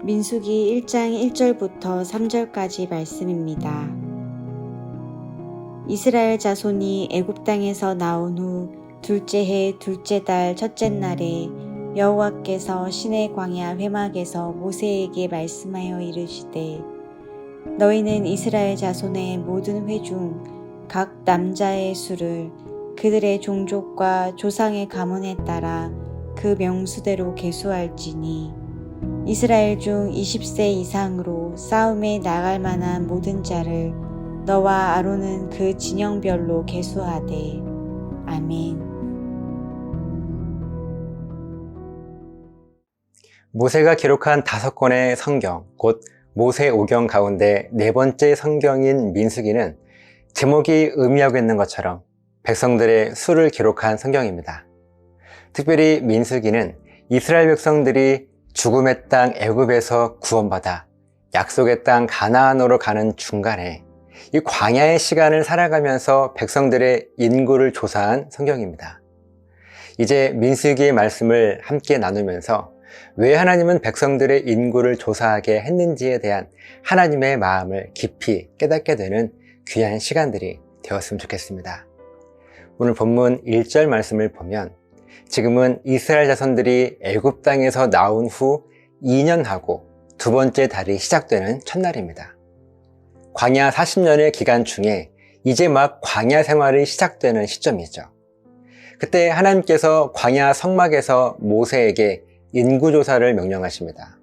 민수기 1장 1절부터 3절까지 말씀입니다. 이스라엘 자손이 애굽 땅에서 나온 후 둘째 해 둘째 달 첫째 날에 여호와께서 시내 광야 회막에서 모세에게 말씀하여 이르시되 너희는 이스라엘 자손의 모든 회 중 각 남자의 수를 그들의 종족과 조상의 가문에 따라 그 명수대로 계수할지니 이스라엘 중 20세 이상으로 싸움에 나갈 만한 모든 자를 너와 아론은 그 진영별로 계수하되. 아멘. 모세가 기록한 5권의 성경, 곧 모세오경 가운데 4번째 성경인 민수기는 제목이 의미하고 있는 것처럼 백성들의 수를 기록한 성경입니다. 특별히 민수기는 이스라엘 백성들이 죽음의 땅 애굽에서 구원받아 약속의 땅 가나안으로 가는 중간에 이 광야의 시간을 살아가면서 백성들의 인구를 조사한 성경입니다. 이제 민수기의 말씀을 함께 나누면서 왜 하나님은 백성들의 인구를 조사하게 했는지에 대한 하나님의 마음을 깊이 깨닫게 되는 귀한 시간들이 되었으면 좋겠습니다. 오늘 본문 1절 말씀을 보면 지금은 이스라엘 자손들이 애굽 땅에서 나온 후 2년하고 두 번째 달이 시작되는 첫날입니다. 광야 40년의 기간 중에 이제 막 광야 생활이 시작되는 시점이죠. 그때 하나님께서 광야 성막에서 모세에게 인구조사를 명령하십니다.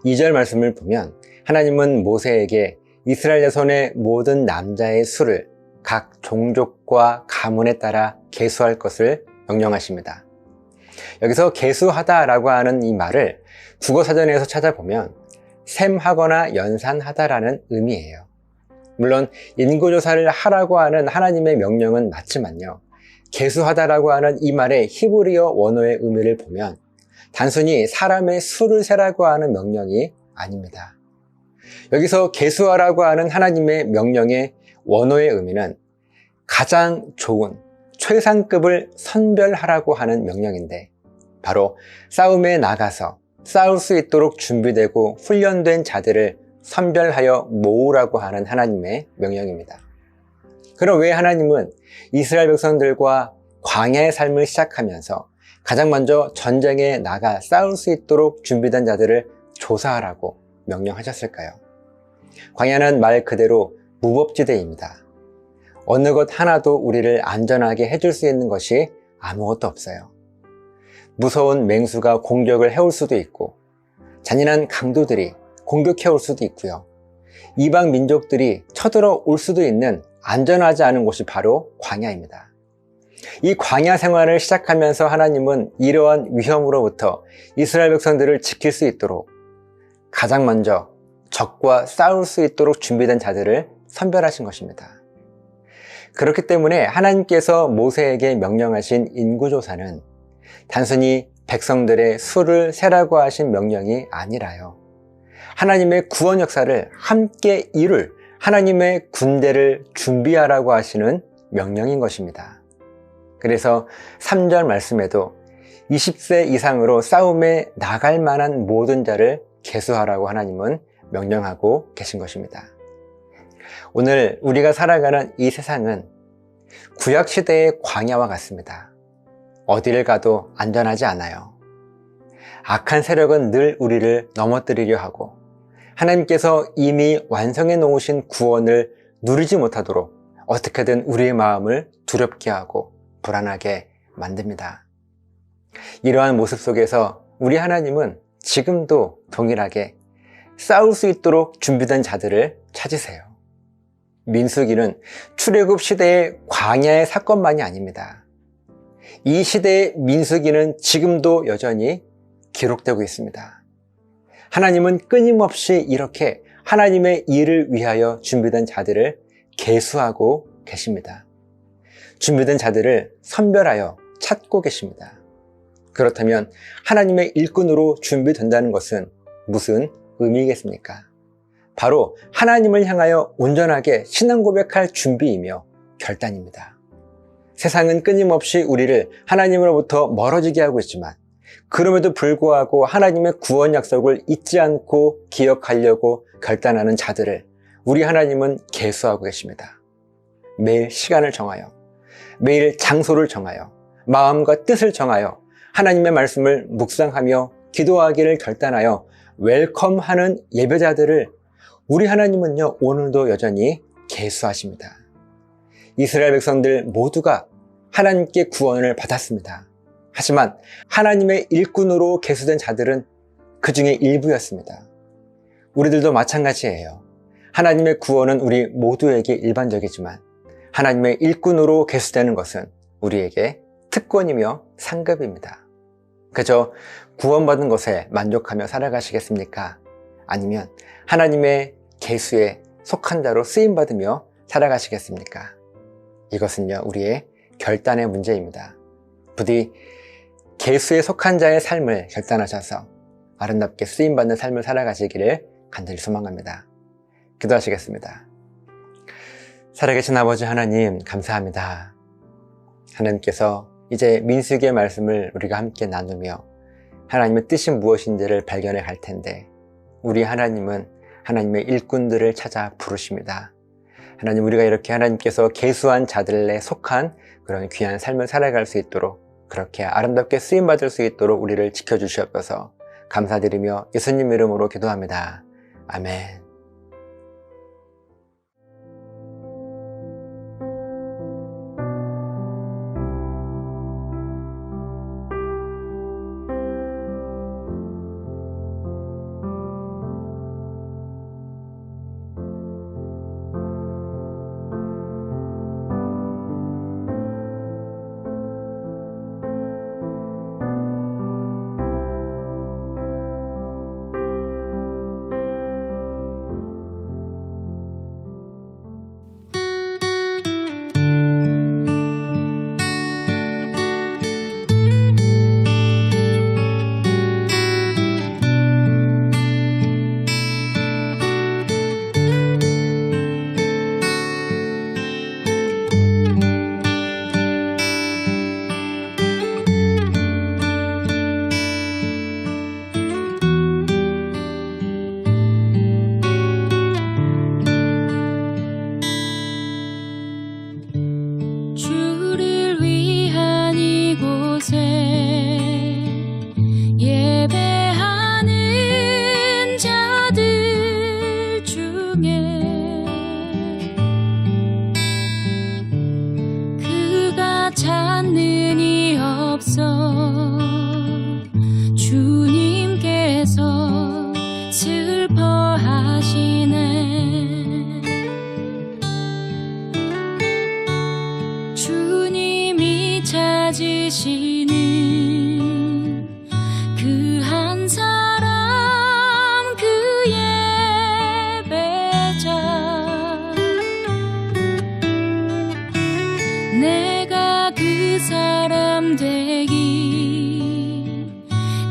2절 말씀을 보면 하나님은 모세에게 이스라엘 자손의 모든 남자의 수를 각 종족과 가문에 따라 계수할 것을 명령하십니다. 여기서 계수하다라고 하는 이 말을 국어사전에서 찾아보면 셈하거나 연산하다라는 의미예요. 물론 인구조사를 하라고 하는 하나님의 명령은 맞지만요, 계수하다라고 하는 이 말의 히브리어 원어의 의미를 보면 단순히 사람의 수를 세라고 하는 명령이 아닙니다. 여기서 계수하라고 하는 하나님의 명령의 원어의 의미는 가장 좋은 최상급을 선별하라고 하는 명령인데, 바로 싸움에 나가서 싸울 수 있도록 준비되고 훈련된 자들을 선별하여 모으라고 하는 하나님의 명령입니다. 그럼 왜 하나님은 이스라엘 백성들과 광야의 삶을 시작하면서 가장 먼저 전쟁에 나가 싸울 수 있도록 준비된 자들을 조사하라고 명령하셨을까요? 광야는 말 그대로 무법지대입니다. 어느 것 하나도 우리를 안전하게 해줄 수 있는 것이 아무것도 없어요. 무서운 맹수가 공격을 해올 수도 있고, 잔인한 강도들이 공격해올 수도 있고요. 이방 민족들이 쳐들어올 수도 있는 안전하지 않은 곳이 바로 광야입니다. 이 광야 생활을 시작하면서 하나님은 이러한 위험으로부터 이스라엘 백성들을 지킬 수 있도록 가장 먼저 적과 싸울 수 있도록 준비된 자들을 선별하신 것입니다. 그렇기 때문에 하나님께서 모세에게 명령하신 인구조사는 단순히 백성들의 수를 세라고 하신 명령이 아니라요, 하나님의 구원 역사를 함께 이룰 하나님의 군대를 준비하라고 하시는 명령인 것입니다. 그래서 3절 말씀에도 20세 이상으로 싸움에 나갈 만한 모든 자를 계수하라고 하나님은 명령하고 계신 것입니다. 오늘 우리가 살아가는 이 세상은 구약시대의 광야와 같습니다. 어디를 가도 안전하지 않아요. 악한 세력은 늘 우리를 넘어뜨리려 하고 하나님께서 이미 완성해 놓으신 구원을 누리지 못하도록 어떻게든 우리의 마음을 두렵게 하고 불안하게 만듭니다. 이러한 모습 속에서 우리 하나님은 지금도 동일하게 싸울 수 있도록 준비된 자들을 찾으세요. 민수기는 출애굽 시대의 광야의 사건만이 아닙니다. 이 시대의 민수기는 지금도 여전히 기록되고 있습니다. 하나님은 끊임없이 이렇게 하나님의 일을 위하여 준비된 자들을 계수하고 계십니다. 준비된 자들을 선별하여 찾고 계십니다. 그렇다면 하나님의 일꾼으로 준비된다는 것은 무슨 의미겠습니까? 바로 하나님을 향하여 온전하게 신앙 고백할 준비이며 결단입니다. 세상은 끊임없이 우리를 하나님으로부터 멀어지게 하고 있지만 그럼에도 불구하고 하나님의 구원 약속을 잊지 않고 기억하려고 결단하는 자들을 우리 하나님은 계수하고 계십니다. 매일 시간을 정하여, 매일 장소를 정하여, 마음과 뜻을 정하여 하나님의 말씀을 묵상하며 기도하기를 결단하여 웰컴하는 예배자들을 우리 하나님은요, 오늘도 여전히 계수하십니다. 이스라엘 백성들 모두가 하나님께 구원을 받았습니다. 하지만 하나님의 일꾼으로 계수된 자들은 그 중에 일부였습니다. 우리들도 마찬가지예요. 하나님의 구원은 우리 모두에게 일반적이지만 하나님의 일꾼으로 계수되는 것은 우리에게 특권이며 상급입니다. 그저 구원받은 것에 만족하며 살아가시겠습니까? 아니면 하나님의 계수에 속한 자로 쓰임받으며 살아가시겠습니까? 이것은요, 우리의 결단의 문제입니다. 부디 계수에 속한 자의 삶을 결단하셔서 아름답게 쓰임받는 삶을 살아가시기를 간절히 소망합니다. 기도하시겠습니다. 살아계신 아버지 하나님, 감사합니다. 하나님께서 이제 민수기의 말씀을 우리가 함께 나누며 하나님의 뜻이 무엇인지를 발견해 갈 텐데, 우리 하나님은 하나님의 일꾼들을 찾아 부르십니다. 하나님, 우리가 이렇게 하나님께서 계수한 자들에 속한 그런 귀한 삶을 살아갈 수 있도록, 그렇게 아름답게 쓰임받을 수 있도록 우리를 지켜주시옵소서. 감사드리며 예수님 이름으로 기도합니다. 아멘.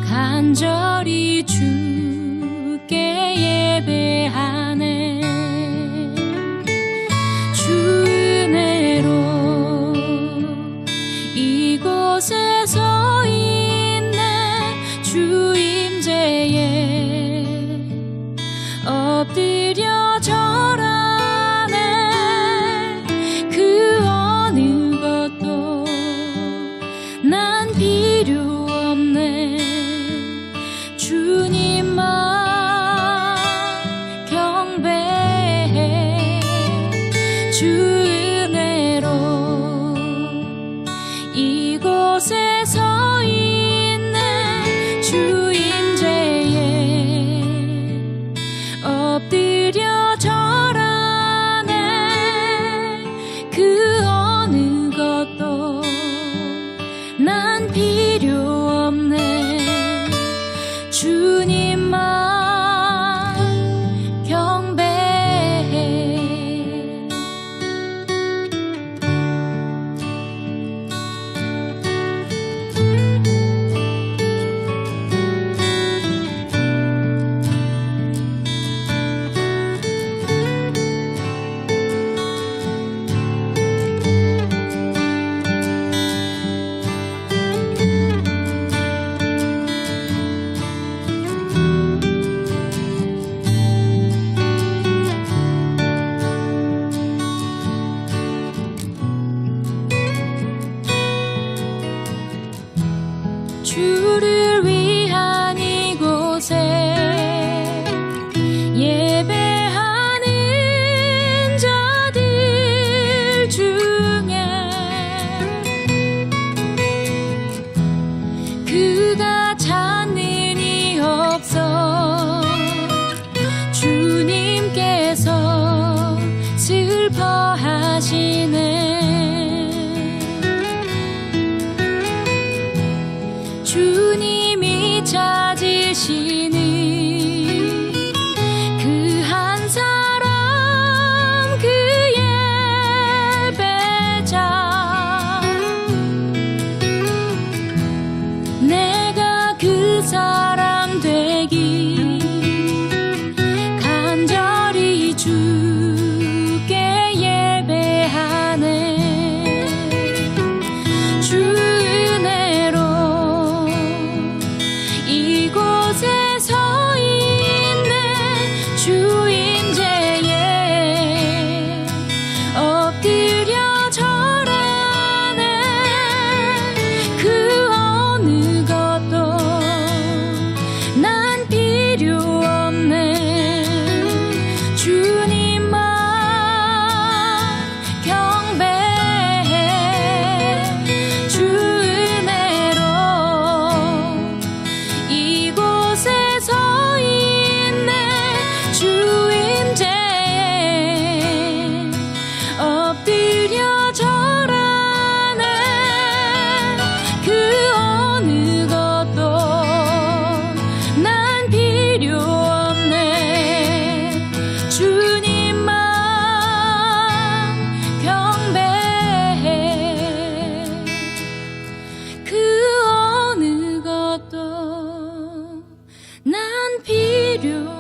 간절히 주께 예배하네. 주 은혜로 이곳에 기류